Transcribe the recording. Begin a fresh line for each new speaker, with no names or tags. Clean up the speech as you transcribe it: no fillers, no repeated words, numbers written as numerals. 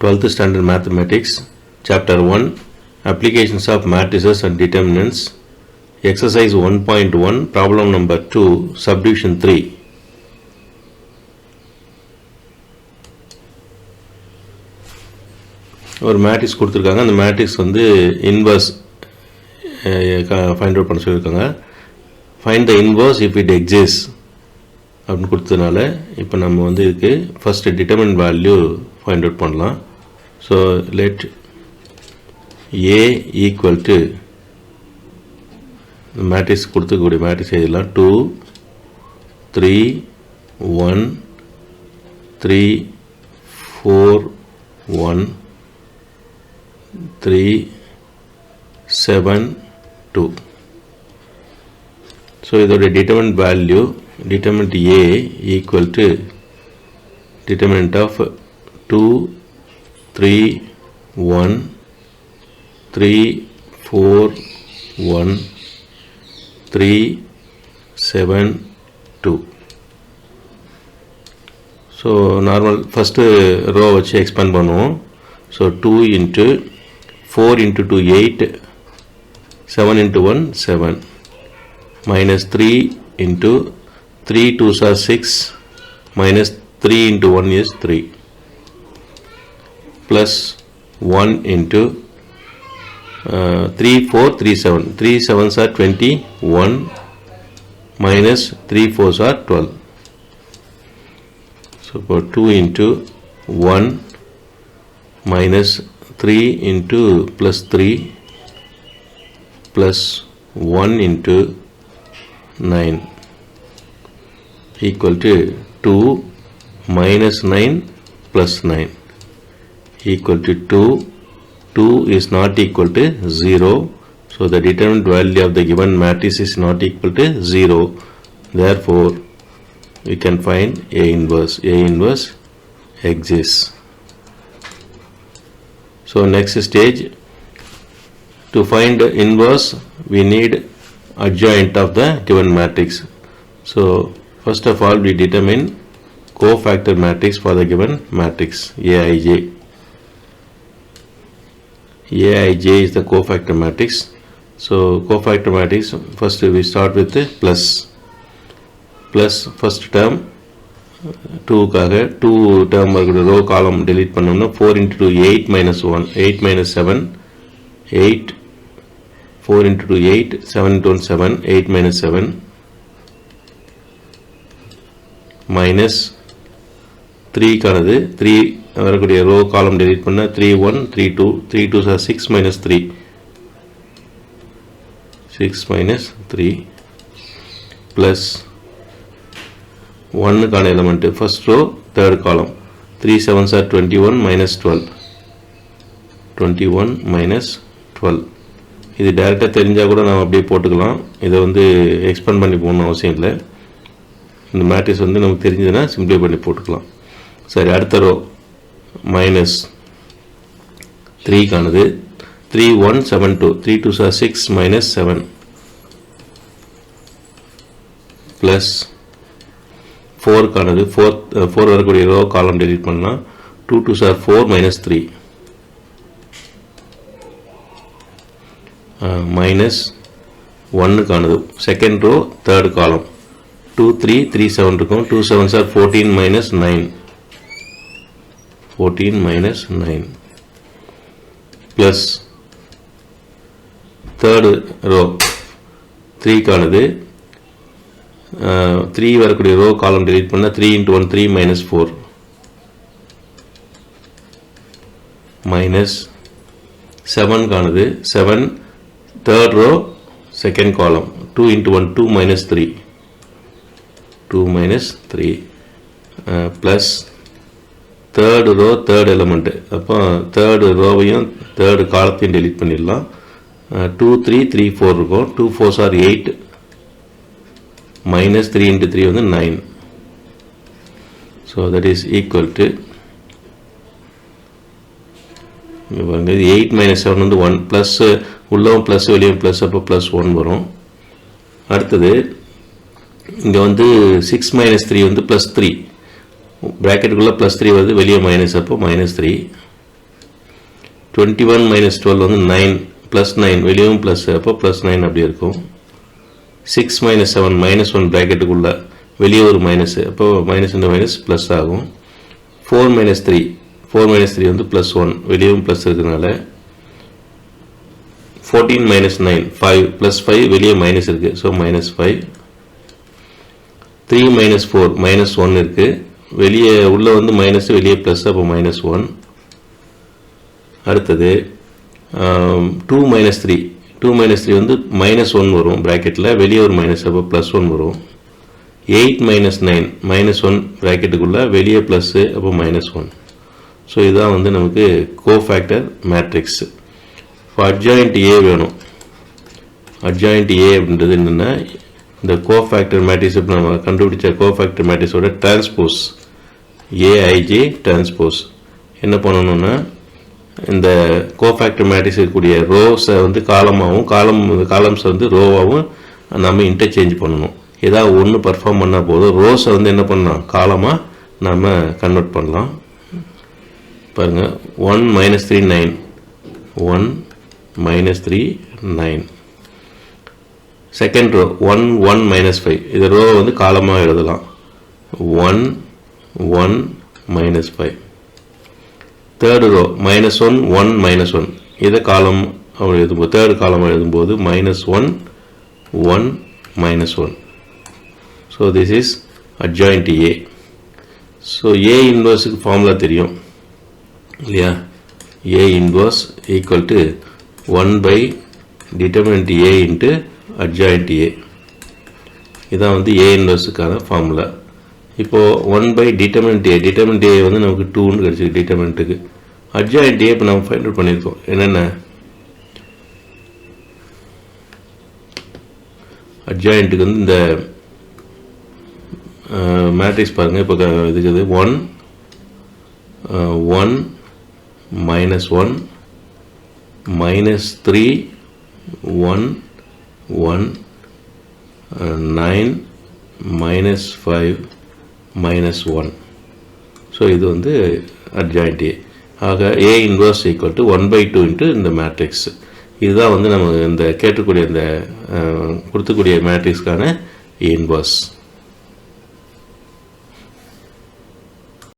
12th Standard Mathematics, Chapter 1, Applications of Matrices and Determinants, Exercise 1.1, Problem number 2, Subdivision 3. ஒரு matrix கொடுத்துருக்காங்க. அந்த matrix வந்து inverse find out பண்ண சொல்லியிருக்காங்க. Find the inverse if it exist அப்படின்னு கொடுத்ததுனால இப்போ நம்ம வந்து இதுக்கு first determinant value find out பண்ணலாம். So let A equal to matrix கொடுத்துக்கூடிய மேட்ரிக்ஸ் எழுதலாம் 2 3 1 3 4 1 3 7 2. So இதோட determinant value, determinant A equal to determinant of 2 3 1 3 4 1 3 7 2. So normal first row வச்சு expand பண்ணுவோம். So 2 into 4 into 2 8, 7 into 1 7, minus 3 into 3 2s are 6, minus 3 into 1 is 3, plus 1 into 3 4 3 7, 3 7s are 21, minus 3 4s are 12. So for 2 into 1 minus 3 into plus 3 plus 1 into 9 equal to 2 minus 9 plus 9 equal to 2. 2 is not equal to 0. So the determinant value of the given matrix is not equal to 0. Therefore, we can find A inverse. A inverse exists. So next stage, to find inverse we need adjoint of the given matrix. So first of all we determine cofactor matrix for the given matrix Aij. Aij is the cofactor matrix. So cofactor matrix, first we start with the plus first term 2 காக 2 term row column delete பண்ணோம்னா 4 into 2 8 minus 1 8 minus 7 8 4 into 2 8 7 into 1 7 8 minus 7 minus 3 கானது 3 வரக்கூடிய row column delete பண்ணா 3 1 3 2 3 2s are 6 minus 3 6 minus 3 plus 1 கான element first row third column 3 7s are 21 minus 12 21 minus 12. இது டைரக்டா தெரிஞ்சா கூட நாம அப்படியே போட்டுக்கலாம். இத வந்து எக்ஸ்பேண்ட் பண்ணி போடணும் அவசியம் இல்லை. இந்த மேட்ரிக்ஸ் வந்து நமக்கு தெரிஞ்சதுனா சிம்பிளை பண்ணி போட்டுக்கலாம். சரி, அடுத்த row minus 3 கானது 3 1 7 2 3 2s are 6 minus 7 plus 4 கானது 4 வரக்கூடிய row column delete பண்ணலாம் 2 2s are 4 minus 3 minus 1 கானது second row third column 2 3 3 7 இருக்கும் 2 7s are 14 minus 9 14 minus 9 plus third row 3 கானது 3 வரக்கூடிய row column delete பண்ணா 3 into 1 3 minus 4 minus 7 கானது 7 third row second column 2 into 1 2 minus 3 2 minus 3 plus third row third element. அப்போ third rowவையும் third column delete பண்ணிடலாம். 2 3 3 4 இருக்கும் 2 4s are 8 minus 3 into 3 வந்து 9. So that is equal to 8 minus 7 வந்து 1 plus உள்ளவும் plus வெளியும் plus அப்போ plus 1 வரும். அடுத்தது இங்க வந்து 6 minus 3 வந்து plus 3 bracket குள்ள plus 3 வருது வெளியே minus அப்போ minus 3 21 minus 12 வந்து 9 plus 9 வெளியும் plus அப்போ plus 9 அப்படி இருக்கும் 6 minus 7 minus 1 bracketக்குள்ள வெளியே ஒரு மைனஸ் அப்போ மைனஸ் இந்த மைனஸ் ப்ளஸ் ஆகும் 4 minus 3 வந்து plus 1 வெளியும் plus இருக்கிறதுனால 14 minus 9 5 plus 5 வெளியே மைனஸ் இருக்கு ஸோ minus 5 3 minus 4 minus 1 இருக்கு வெளியே உள்ள வந்து மைனஸ் வெளியே ப்ளஸ் அப்போ minus 1 அடுத்தது 2 minus 3 வந்து minus 1 வரும் bracketல வெளியே ஒரு மைனஸ் அப்போ plus 1 வரும் 8 minus 9 minus 1 bracketக்குள்ள வெளியே ப்ளஸ் அப்போ minus 1 ஸோ இதுதான் வந்து நமக்கு கோஃபேக்டர் மேட்ரிக்ஸ் இப்போ அட்ஜாயிண்ட் ஏ வேணும் அட்ஜாயிண்ட் ஏ அப்படின்றது என்னென்னா இந்த கோஃபேக்டர் மேட்ரிக்ஸ் இப்போ நம்ம கண்டுபிடிச்ச கோஃபேக்டர் மேட்ரிக்ஸோட டிரான்ஸ்போஸ் ஏஐஜே டிரான்ஸ்போஸ் என்ன பண்ணணும்னா இந்த கோஃபேக்டர் மேட்ரிக்ஸ் இருக்கக்கூடிய ரோஸை வந்து காலமாகவும் காலம்ஸை வந்து ரோவாகவும் நம்ம இன்டர்சேஞ்ச் பண்ணணும் ஏதாவது ஒன்று பர்ஃபார்ம் பண்ணால் போதும் ரோஸை வந்து என்ன பண்ணலாம் காலமாக நம்ம கன்வெர்ட் பண்ணலாம் பாருங்கள் 1 minus 3 9 1 minus 3 9 second row 1 1 minus 5 இது ரோ வந்து காலமாக எழுதலாம் 1 1 minus 5 third row minus 1 1 minus 1 இதை காலம் எழுதும்போது தேர்டு காலம் எழுதும்போது minus 1 1 minus 1 so this is adjoint A so A inverse formula தெரியும் இல்லையா A inverse equal to 1 by determinant A into adjoint A இதான் வந்து A inverseக்கான formula இப்போ 1 by determinant A வந்து நமக்கு 2ன்னு கிடைச்சிருக்கு determinantக்கு adjoint A இப்போ நம்ம ஃபைண்ட் அவுட் பண்ணியிருக்கோம் என்னென்ன adjointக்கு வந்து இந்த மேட்ரிக்ஸ் பாருங்கள் இப்போ இதுக்கு 1 1 minus 1 minus 3 1 1 9 minus 5 minus 1 so இது வந்து adjoint A ஆக A inverse equal to 1 by 2 into இந்த மேட்ரிக்ஸ் இதுதான் வந்து நம்ம இந்த கேட்கக்கூடிய இந்த கொடுத்தக்கூடிய மேட்ரிக்ஸ்க்கான A inverse